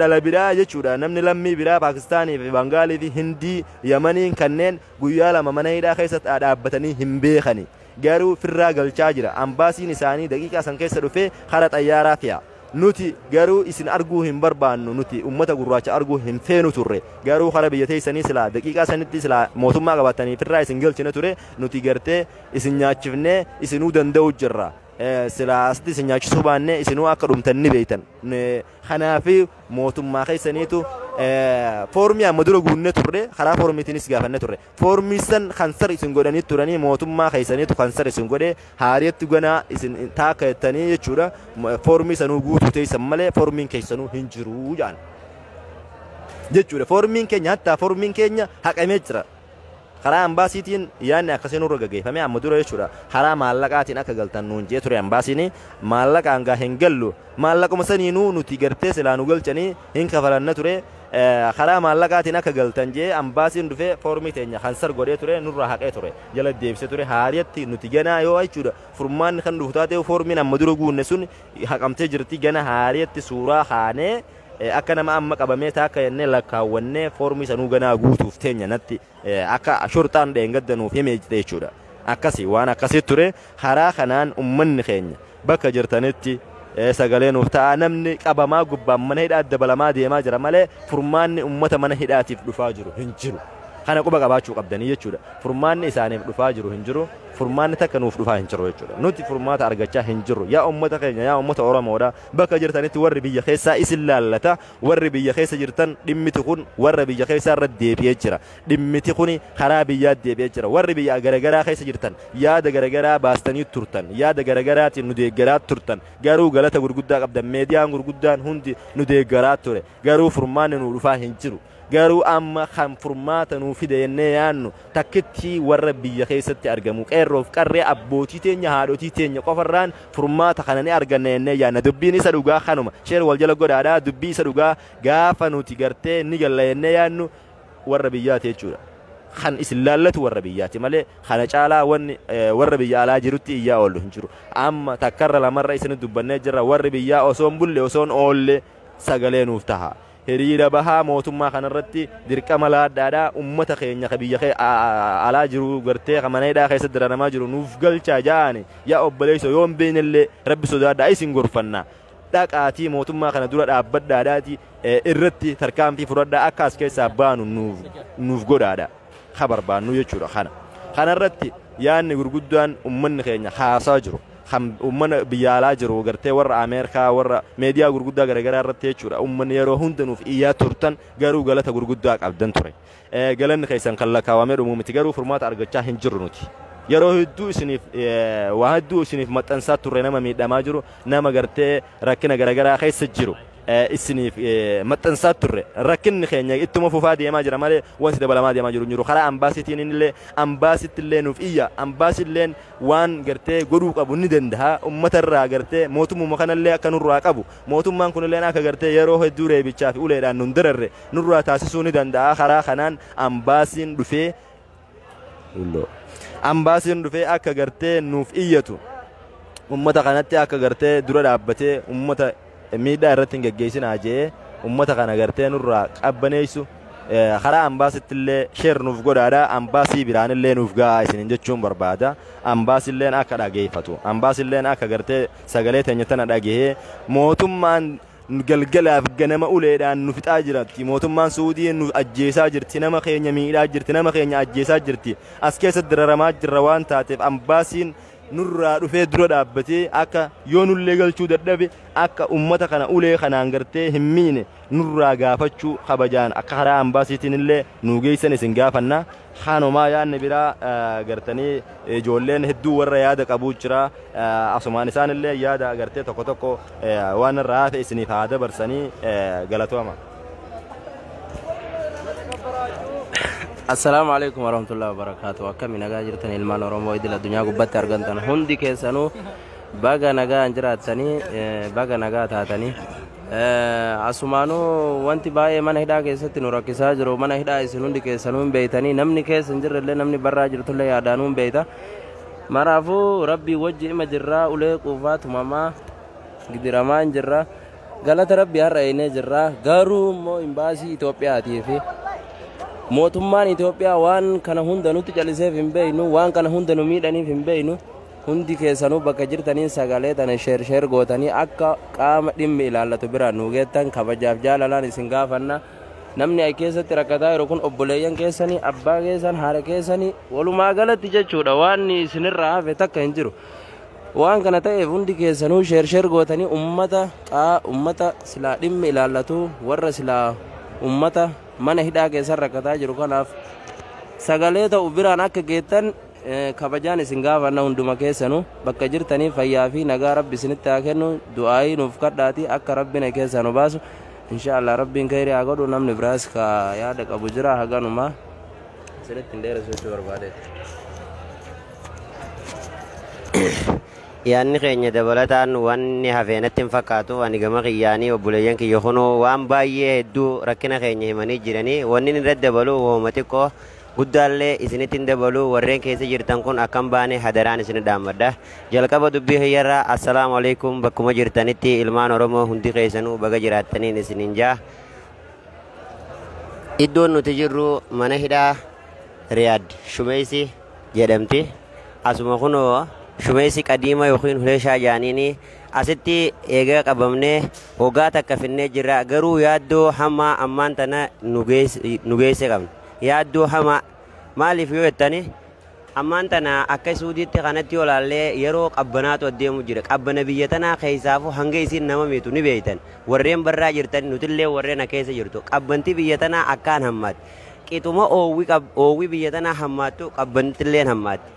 dhala biraa jechuudha namni lammii biraa Paakistaanii fi Bangaalii fi Hindii Yamaniin kanneen guyyaa lama mana hidhaa keessatti dhaabbatanii hin beekani garuu firraa galchaa jira ambaasiin isaanii daqiiqaa san keessa dhufee kara xayyaaraa fi'a nuti garuu isin arguu hin barbaannu nuti ummata gurraacha arguu hin feenu turre garuu kara biyya teessanii silaa daqiiqaa sanitti silaa mootummaa qabatanii firraa isin galchine ture nuti gartee isin nyaachifnee isinuu danda'u jirra silaa asitti isin nyaachisuu baannee isinuu akka dhumtan ni beeytan kanaafi mootummaa keessaniitu foormii amma dura guunnee turre karaa foormiitiinis gaafannee turre foormii san kansar isin godhanii turanii mootummaa keessaniitu kansar isin godhee haariyetti ganaa isin taakka jettanii jechuudha foormii sanuu guutuu teessan malee foormiin keessanuu hin jiru jaan jechuudha foormiin keenya hatta foormiin keenya haqamee jira karaa ambaasiitiin yaanni akkasiin nurra gaggeeffame amma dura jechuudha karaa maallaqaatiin akka galtan nuun jee ture ambaasiin maallaqaan gaa hin gallu maallaquma saniinuu nuti gartee silaa nu galchanii hin kafalanna ture karaa maallaqaatiin akka galtan jee ambaasiin dhufee foormii teenya kansar godhee ture nurraa haqee ture jala deebisee ture haariyetti nuti ganaa yoo jechuudha furmaanni kan dhufu taatee foormiin amma dura guunne sun haqamtee jirti gana haariyetti suuraa haanee akka nama amma qabamee taakka jennee lakkaawwannee foormii sanuu ganaa guutuuf teenya natti akka shurxaan dheengaddanuuf himee jechuudha akkasi waan akkasii ture karaa kanaan ummanni keenya bakka jirtanitti sagalee nuuf ta'a namni qabamaa gubbaan mana hidhaa dabalamaa deemaa jira malee furmaanni ummata mana hidhaatiif dhufaa jiru hin jiru kana quba qabaachuu qabdanii jechuudha furmaanni isaaniif dhufaa jiru hin jiru furmaanni takka nuuf dhufaa hin jiru jechuudha nuti furmaata argachaa hin jiru yaa ummata keenya yaa ummata Oromoodha bakka jirtanitti warri biyya keessaa isin laallata warri biyya keessa jirtan dhimmiti kun warra biyya keessaa irra deebi'ee jira dhimmiti kun karaa biyyaa deebi'ee jira warri biyya garagaraa keessa jirtan yaada garagaraa baastanii turtan yaada garagaraatiin nu deeggaraa turtan garuu galata gurguddaa qabdan meediyaan gurguddaan hundi nu deeggaraa ture garuu furmaanni nu dhufaa hin jiru garuu amma kan furmaata nuu fide jennee yaannu takkitti warra biyya keessatti argamu qeerroof qarree abbootii teenya haadhotii teenya qofarraan furmaata kana ni arganna jennee yaanna dubbiin isa dhugaa kanuma sheer wal jala godhaadhaa dubbii isa dhugaa gaafa nuti gartee ni galla jennee yaannu warra biyyaati jechuudha kan isin laallatu warra biyyaati malee kana caalaa wanni warra biyya alaa jirutti iyyaa oollu hin jiru amma takkarra lamarra isin dubbannee jirra warri biyyaa osoon bulle osoon oolle sagalee nuuf taha hiriira bahaa mootummaa kanarratti dirqama laaddaadhaa ummata keenya ka biyya alaa jiru gartee kamaneedhaa keessa diranamaa jiru nuuf galchaa jaani yaa obboleeyso yoon beeynillee rabbi sodaadhaa isin gorfanna dhaqaatii mootummaa kana dura dhaabbadhaadhaati irratti tarkaanfii fudhadhaa akka as keessaa baanu nuuf godhaadha ka barbaannu jechuudha kanarratti yaanni gurguddaan ummanni keenya haasaa jiru ummana biyya alaa jiru gartee warra Ameerikaa warra meediyaa gurguddaa garagaraa irratti jechuudha ummanni yeroo hunda nuuf iyyaa turtan garuu galata gurguddaa qabdan ture galanni keessan kan lakkaawamee dhumuu miti garuu furmaata argachaa hin jirru nuti yeroo hedduu isiniif waa hedduu isiniif maxxansaa turre nama miidhamaa jiru nama gartee rakkina garagaraa keessa jiru isiniif maxxansaa turre rakkinni keenya ittuma fufaa deemaa jira malee wanti dabalamaa deemaa jiru karaa ambaasitiin illee ambaasittillee nuuf iyya ambaasilleen waan gartee godhuu qabu ni danda'a ummatarraa gartee mootummaa kanallee akka nurraa qabu mootummaan kunillee akka gartee yeroo hedduu reebichaa fi uleedhaan nun dararre nurraa taasisuu ni danda'a karaa kanaan ambaasiin dhufee akka gartee nuuf iyyatu ummata kanatti akka gartee dura dhaabbatee ummata miidhaa irratti hin geggeessinaa jee ummata kana gartee nurraa qabbaneessu karaa ambaasittillee sheer nuuf godhaadha ambaasii biraanillee nuuf gahaa isinin jechuun barbaada ambaasilleen akka dhageeffatu ambaasilleen akka gartee sagalee teenya tana dhagehee mootummaan galgalaaf ganama uleedhaan nu fixaa jirti mootummaan Suudii nu ajjeesaa jirti nama keenya miidhaa jirti nama keenya ajjeesaa jirti as keessatti diraramaa jirra waan taateef ambaasiin nurraa dhufee dura dhaabbatee akka yoo nullee galchuu dadhabe akka ummata kana ulee kanaan gartee hin miine nurraa gaafachuu kabajaan akka karaa ambaasiitiin illee nu geessan isin gaafanna hanumaa yaanni biraa gartanii ijoolleen hedduu warra yaada qabuu jira asumaan isaan illee yaada gartee tokko tokko waan irraa hafe isiniif haa dabarsanii galatooma. السلام عليكم ورحمة الله وبركاته. وكم نجا جرتني إلمان ورمو إدل الدنيا قبضت أرجنتنا هندي كيسانو baga nagaa jiraatanii baga nagaa taatanii asumanu wanti baay'ee mana hidhaa keessatti nu rakkisaa jiru mana hidhaa isin hundi keessanuun beeytanii namni keessa hin jirrellee namni barraa jirtullee yaadaanuun beeyta maraafuu rabbii wajji ima jirraa ulee quufaa tumamaa gidiramaa hin jirra galata rabbii har'a eenee jirra garuu immoo imbaasii Itoophiyaatii fi mootummaan Itoophiyaa waan kana hunda nutti caliseef hin beeynu waan kana hunda nu miidhaniif hin beeynu hundi keessanuu bakka jirtaniin sagalee tana sheer gootanii akka qaama dhimmi ilaallatu biraan nu geettan kabajaaf jaalalaan isin gaafanna namni ay keessatti rakkataa jiru kun obboleeyyan keessanii abbaa keessan haadha keessanii walumaa galatti jechuudha waan isinirraa hafe takka hin jiru waan kana ta'eef hundi keessanuu sheer gootanii ummata silaa dhimmi ilaallatu warra silaa ummata mana hidhaa keessan rakkataa jiru kanaaf sagalee ta'u biraan akka geettan kabajaan isin gaafanna hunduma keessanuu bakka jirtanii fayyaa fi nagaa rabbi isinitti haa kennu du'aayii nuuf kadhaati akka rabbiin keessanu baasu inshallah rabbiin khayrii haa godhu namni biraas ka yaada qabu jira haganuma isinitti dheeressuu barbaade yaanni keenya dabalataan wanni hafeenatti hin fakkaatu ani gama qiyyaanii obboleeyyan kiyya kunoo waan baay'ee hedduu rakkina keenya himanii jiranii wanni irratti dabaluu wooma xiqqoo guddaallee isinitti hin dabaluu warreen keessa jirtan kun akkam baane hadaraan isin dhaammadha jalqaba dubbii hiyyarraa assalaamu alaykum bakkuma jirtanitti ilmaan oromoo hundi keessanuu baga jiraattaniin isinin jaa iddoon nuti jirru mana hidhaa Riyaad Shumeeysi jedhamti asuma kunoo Shumeeysi qadiima yookiin Huleeshaa jaaniini asitti eegaa qabamnee hoggaa takka finnee jirra garuu yaaddoo hammaa ammaan tana nu geesse qabna yaaddoo hamaa maaliif yoo jettani ammaan tana akka Suudiitti kanatti olaallee yeroo qabbanaatu adeemu jira qabbana biyya tanaa keessaafu hanga isin nama miitu ni beeytan warreen barraa jirtan nutillee warreen keessa jirtu qabbanti biyya tanaa akkaan hammaatti qixuma oowwi biyya tanaa hammaattu qabbantilleen hammaatti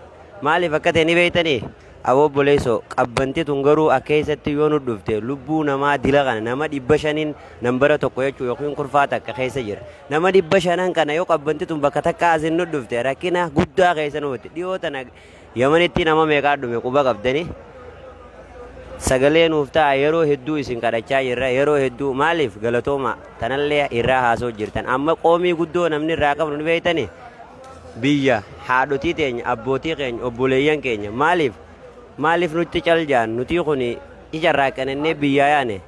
maaliif akka ta'e ni beeytanii obboleesso qabbanti tun garuu akkeessatti yoo nu dhufte lubbuu namaa dila kana nama 500 nambara tokko jechuu yookiin kurfaa takka keessa jira nama 500 kana yoo qabbanti tun bakka takka asin nu dhufte rakkina guddaa keessa nuti dhiyoo tana Yamanitti nama meeqaa dhume quba qabdanii sagalee nuuf ta'a yeroo hedduu isin kadhachaa jirra yeroo hedduu maaliif galatooma tanallee irraa haasoo jirtan amma qoomii guddoo namni irraa qabnu ni beeytanii biyya haadhotii teenya abbootii keenya obboleeyyan keenya maaliif nuti caljaan nuti kun ijarraa kanannee biyyaa yaane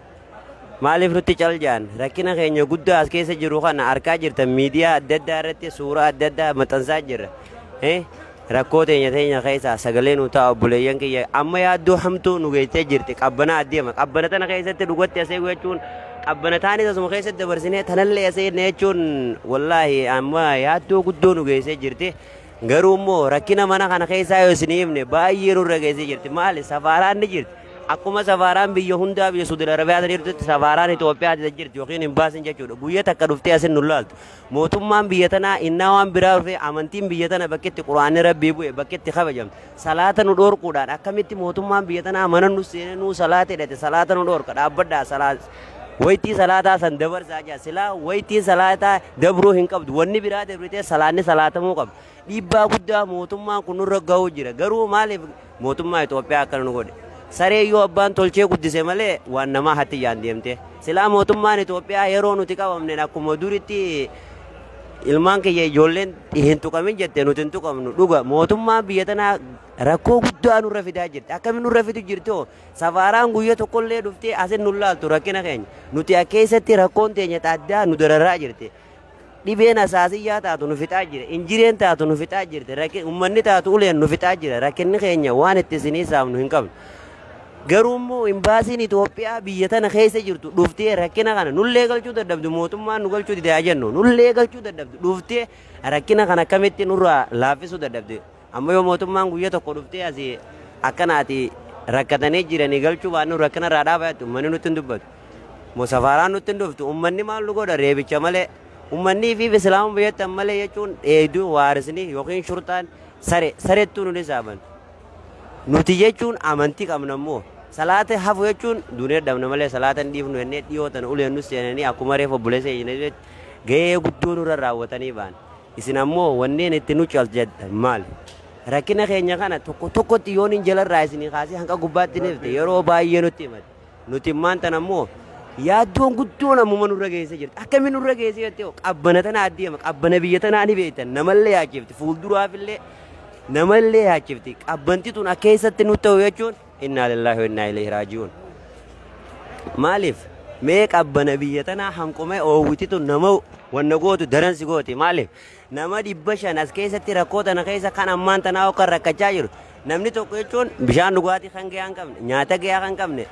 maaliif nutti caljaan rakkina keenya guddaa as keessa jiru kana arkaa jirtan miidiyaa adda addaa irratti suuraa adda addaa maxxansaa jirra rakkoo teenya keessa sagalee nu ta'a obboleeyyan kiyya amma yaaddoo hamtuu nu geessee jirti qabbana addeema qabbana tana keessatti dhugatti asee jechuun qabbana taanis asuma keessatti dabarsinee tanallee asee jechuun wallaahi amma yaaddoo guddoo nu geessee jirti garuu immoo rakkina mana kana keessaa yoo isin himne baay'ee nurra geessee jirti maali safaaraan ni jirti akkuma safaaraan biyya hundaa biyya Saudi Arabiyaa jirtutti safaaraan Itoophiyaa jirti yookiin hin baasin jechuudha guyyaa takka dhuftee asin nu laaltu mootummaan biyya tanaa innaa waan biraa dhufee amantiin biyya tana bakkeetti quraanni rabbii bu'e bakkeetti kabajamte salaata nu dhoorquudhaan akkamitti mootummaan biyya tanaa mana nu seenee nu salaata hidhate salaata nu dhoorka dhaabbadhaa salaata waytii salaataa san dabarsaa jira silaa waytii salaataa dabruu hin qabdu wanni biraa dabritee salaanni salaatamuu qabdu dhiibbaa guddaa mootummaan kun nurra ga'uu jira garuu maaliif mootummaa Itoophiyaa akkana nu godhe saree yoo abbaan tolchee guddise malee waan namaa hatti yaan deemte silaa mootummaan Itoophiyaa yeroo nuti qabamne akkuma duritti ilmaan kiyya ijoolleen hin tuqamin jette nuti hin tuqamnu dhuga mootummaan biyya tanaa rakkoo guddaa nurra fidaa jirti akkamiin nurra fidu jirti safaaraan guyyaa tokkollee dhuftee asin nu laaltu rakkina keenya nuti keessatti rakkoon teenya addaa nu dararaa jirti dhibeen asaasiyyaa taatu nu fixaa jira injireen taatu nu fixaa jirti ummanni taatu uleen nu fixaa jira rakkinni keenya waan itti isinii saamnu hin qabnu garuu immoo imbaasiin Itoophiyaa biyya tana keessa jirtu dhuftee rakkina kana nullee galchuu dadhabdu mootummaan nu galchuu didaa jennu nullee galchuu dadhabdu dhuftee rakkina kana akkamitti nurraa laaffisuu dadhabde amma yoo mootummaan guyyaa tokko dhuftee asii akkanaati rakkatanii jiranii galchuu baannu rakkina irraa dhaabattu ummanni nutti hin dubbatu moo safaaraan nutti hin dhuftu ummanni maal nu godha reebicha malee ummanni fi islaamu biyyattan malee jechuun dheeduu waarisni yookiin shurtaan sareettuu nu nisaaban nuti jechuun amantii qabna immoo salaata hafu jechuun duuniyaa dhabna malee salaata hin dhiifnu jennee dhiyootan uleen nu seenanii akkuma reefa buleessa jennee gahee guddoo nurra raawwatanii ba'an isin ammoo wanneen itti nu caljedhan maali rakkina keenya kana tokkotti yoon hin jalarraa isinii kaasee hanga gubbaatti nifte yeroo baay'ee nutti himate nuti maantan ammoo yaaddoon guddoon ammuma nurra geessee jirti akkamiin nurra geessee jettee qabbana tana addeema qabbana biyya tanaa ni beektan namallee yaachifti fuulduraafillee namallee yaachifti qabbanti tun keessatti nu ta'u jechuun innaa lillahi wa innaa ilayhi raaji'uun maaliif mee qabbana biyya tanaa hanqumee oowwititu nama wanna gootu daransi gooti maaliif nama 500 as keessatti rakkoo tana keessa kan ammaan tanaa akka rakkachaa jiru namni tokko jechuun bishaan dhugaatii kan gahaa hin qabne nyaata gahaa kan qabne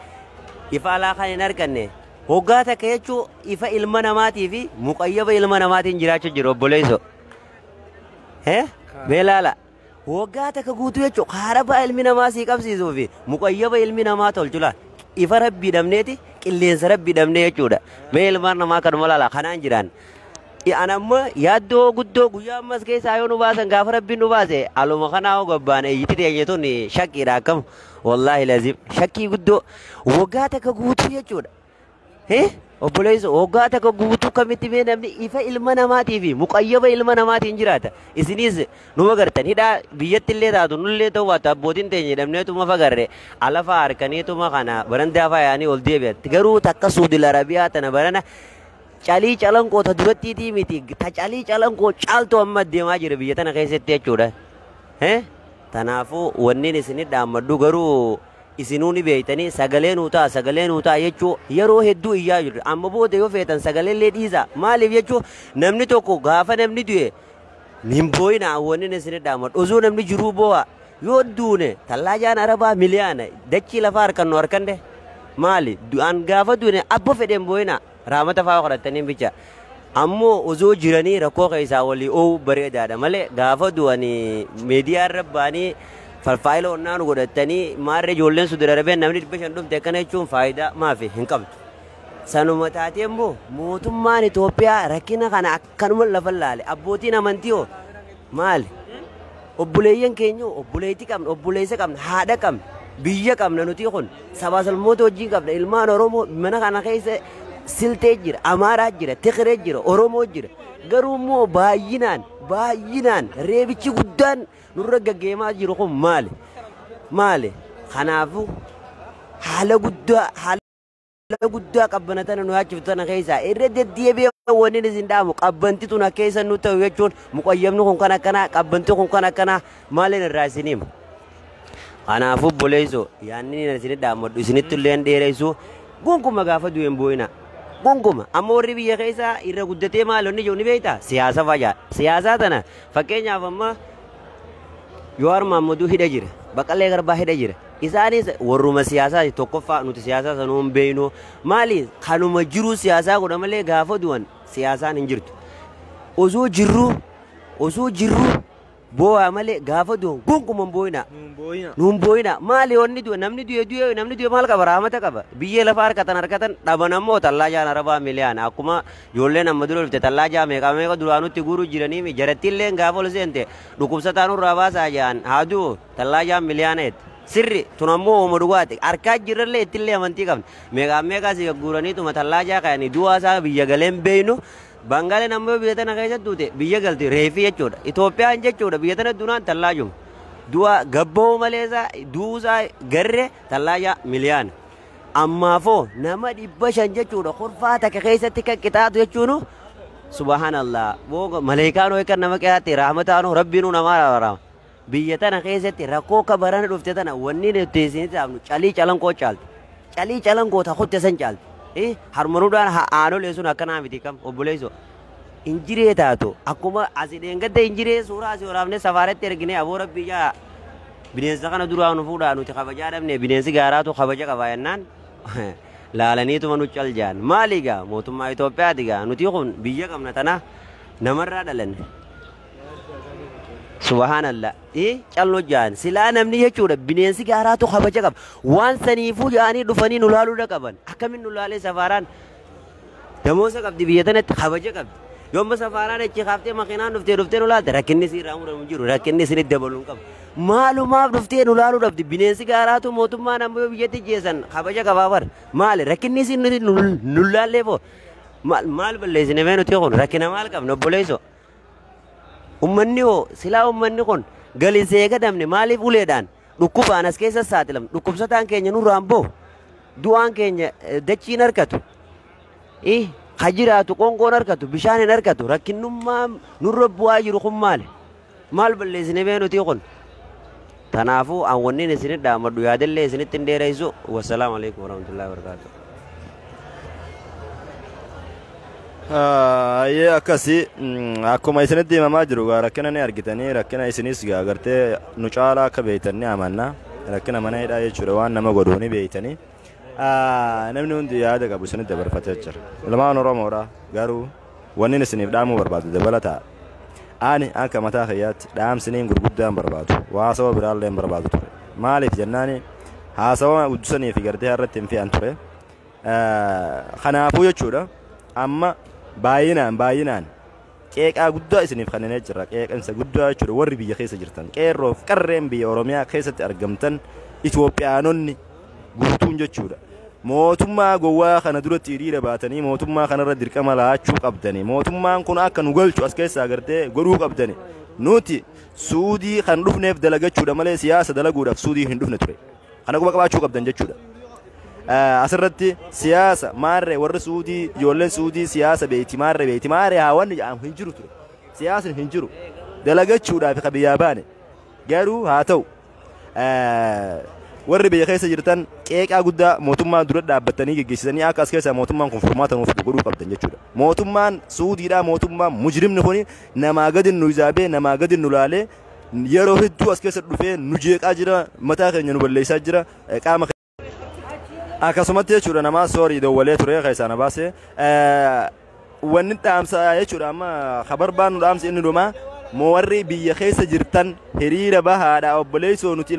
ifa alaa kan hin arganne hoggaa takka jechuun ifa ilma namaatii fi muqayyaba ilma namaatiin jiraachaa jiru obboleesso mee laala waggaa takka guutuu jechuun harabaa ilmi namaa sii qabsiisuu fi muqayyaba ilmi namaa tolchula ifa rabbii dhabneeti qilleensa rabbii dhabnee jechuudha mee ilmaan namaa kanuma laala kanaan jiraan anamma yaaddoo guddoo guyyaa ammas keessaa yoo nu baasan gaafa rabbiin nu baase aluma kanaa gabbaan eeyyiti teenye tun shakkiidha akkam wallaahi lazim shakkii guddoo waggaa takka guutuu jechuudha obboleessa waggaa takka guutuu kamitti mee namni ifa ilma namaatii fi muqayyaba ilma namaatiin jiraata isinis numa gartan hidhaa biyyatti illee taatu nullee ta'uu baatu abbootiin teenya jedhamneetuma fagarre alafa harkaniituma kana barandaa faayanii ol deebi'atti garuu takka Saudi Arabiyaa tana barana calii calanqoo ta durattiitii miti ta calii calanqoo caaltu amma deemaa jira biyya tana keessatti jechuudha tanaafuu wanniin isinit dhaammadhu garuu isinuu ni beeytanii sagalee nuu ta'a jechuu yeroo hedduu iyyaa jirtu amma booda yoo feetan sagaleellee dhiisa maaliif jechuu namni tokko gaafa namni du'e hin booyina wanniin isinit dhaammadhu osoo namni jiruu boo'a yoo duune tallaajaan arabaa miliyaana dachii lafaa harkannu harkande maali du'aan gaafa duune abbo fedhen booyina raamata faa kadhatanii bicha ammoo osoo jiranii rakkoo keessaa walii oowuu bareedaadha malee gaafa du'anii miidiyaa irra baanii falfaayila onnaan godhatanii maarree ijoolleen Saudi Arabiyaan namni 500 dhufte akkana jechuun faayidaa maafi hin qabdu. Sanuma taatee immoo mootummaan Itoophiyaa rakkina kana akkanuma lafa laale abbootiin amantii hoo maali obboleeyyan keenya obboleetti qabna obboleessa qabna haadha qabna biyya qabna nuti kun sabaa salmoota wajjin qabna ilmaan Oromoo mana kana keessa siltee jira Amaaraa jira Tigree jira Oromoo jira garuu immoo baay'inaan reebichi guddaan nurra gaggeemaa jiru kun maali kanaafuu haala guddaa qabbanatana nu yaachiftu tana keessaa irra deddeebi'ee wanni isin dhaamu qabbanti tun keessa nu ta'u jechuun muqayyabni kun kan akkanaa qabbanti kun kan akkanaa maaliin irraa isin hima kanaafuu boleessoo yaanni isin dhaammadhu isinitti illee dheeressu Gonkuma gaafa du'een boo'ina. Gonkuma amma warri biyya keessaa irra guddatee maalonni jiru ni beektaa siyaasa fayyaa siyaasaa tana fakkeenyaaf amma Jawaar Mohammaduu hidha jira Baqqalee Garbaa hidha jira isaanis warruma siyaasaa tokkoffaa nuti siyaasaa sanuu hin beeknu maali kanuma jiru siyaasaa godha malee gaafa du'an siyaasaan hin jirtu osoo jirru boo'aa malee gaafa du'an gonkuma boo'ina nuun boo'ina maali wanni du'e namni du'e maal qaba raamata qaba biyyee lafa harkatan dhaban ammoo tallaajaan arabaa miliyaan akkuma ijoolleen amma dura dhufte tallaajaa meeqa duraanutti guuruu jiranii jarattiillee gaafa ol seente dhukkubsataan irraa baasaa jaan haaduu tallaajaan miliyaaneet sirri tun ammoo ooma dhugaati harkaa jirrallee ittillee amantii qabna meeqaa si guuraniituma tallaajaa kayanii du'aasaa biyya galeen beeynu Bangaaleen ammoo biyya tana keessatti duute biyya galti reefii jechuudha. Itoophiyaan jechuudha biyya tana dunaan tallaajum. Du'a gabboo maleessa duusaa garre tallaajaa miliyaan. Ammaafoo nama 500 jechuudha kurfaa takka keessatti kan qixaatu jechuun subhanallah booga maleekaan ho'i kan nama qixaate rahmataanu rabbiinu namaa rahama. Biyya tana keessatti rakkoo kabarana dhufte tana wanni nuti isin taafnu calii calankoo caalti. Calii calankoo ta kutte san caalti. Harmanuudhaan haanolee sun akkanaa miti kam obboleessoo injiree taatu akkuma asii dheengadda injiree suuraa asii waraabnee safaaratti ergine aboora biyya bineensa kana duraa nu fuudhaa nuti kabajaa dhabne bineensi gaaraatu kabaja qaba jennaan laalaniituma nu caljaan maaliigaa mootummaa Itoophiyaatigaa nuti kun biyya qabna tana namarraa dhalanne subhanallah callo jaan silaa namni jechuudha bineensi gaaraatu kabaja qaba waan saniifuu jaanii dhufanii nu laaluu qaban akkamin nu laalee safaaraan damoosa qabdi biyya tanatti kabaja qabdi yoomma safaaraan achi kaaftee makiinaan dhuftee nu laalte rakkinni si irraa muramu jiru rakkinni isinitti dabaluun qaba maalumaaf dhuftee nu laaluu dhabdi bineensi gaaraatu mootummaan ammoo biyyatti jeesan kabaja qabaa bar maali rakkinni isin nu laallee foo maal balleessine mee nuti kun rakkina maal qabna obboleessoo ummanni hoo silaa ummanni kun galisee gadamne maaliif uleedhaan dhukkubaan as keessa saaxilamne dhukkubsataan keenya nurraan boo du'aan keenya dachiin harkatu hajiraatu qonqoon harkatu bishaan hin harkatu rakkinnummaa nurra bu'aa jiru kun maal balleessine mee nuti kun tanaafuu an wanniin isinit dhaamadhu yaadallee isinitti hin dheereysu wassalaamu alaikum warahmatullahi wabarakatuh Yee akkasii akkuma isinitti himamaa jiru rakkina ni argitanii rakkina isinis gartee nu caalaa akka beeytan ni amanna rakkina mana hidhaa jechuudha waan nama godhuu ni beeytanii namni hundi yaada qabu isinitti dabarfatee jira ilmaan Oromoodha garuu wanni isiniif dhaamuu barbaadu dabalataa ani akka mataa kiyyaatti dhaamsiniin gurguddaan barbaadu haasawaa biraallee hin barbaadu ture maaliif jennaani haasawaa guddisanii fi gartee irratti hin fe'an ture kanaafuu jechuudha amma baay'inaan qeeqaa guddaa isiniif kanneen jira qeeqansa guddaa jechuudha warri biyya keessa jirtan qeerroof qarreen biyya Oromiyaa keessatti argamtan Itoophiyaanonni guutuun jechuudha mootummaa gowwaa kana duratti hiriira baatanii mootummaa kanarra dirqama laachuu qabdanii mootummaan kun akka nu galchu as keessaa gartee godhuu qabdanii nuti suudii kan dhufneef dalagachuudha malee siyaasa dalaguudhaaf suudii hin dhufne ture kana quba qabaachuu qabdan jechuudha asirratti siyaasa maarree warri suudii ijoolleen suudii siyaasa beeyti maarree haawwanni jedhamu hin jiru ture siyaasni hin jiru dalagachuudhaaf ka biyyaa baane garuu haa ta'u warri biyya keessa jirtan qeeqaa guddaa mootummaa dura dhaabbatanii geggeessisanii akka as keessaa mootummaan kun furmaata nuuf godhuu qabdan jechuudha mootummaan suudiidhaa mootummaan mujrimni kun namaa gadi nu izaabee namaa gadi nu laalee yeroo hedduu as keessa dhufee nu jeeqaa jira mataa keenya nu balleessaa jira qaama akkasumatti jechuudha namaa soorii dawwalee ture keessaa na baase wanni dhaamsa jechuudha amma kabarbaan nu dhaamsa inni dhumaa warri biyya keessa jirtan hiriira bahaadha obboleessoo nuti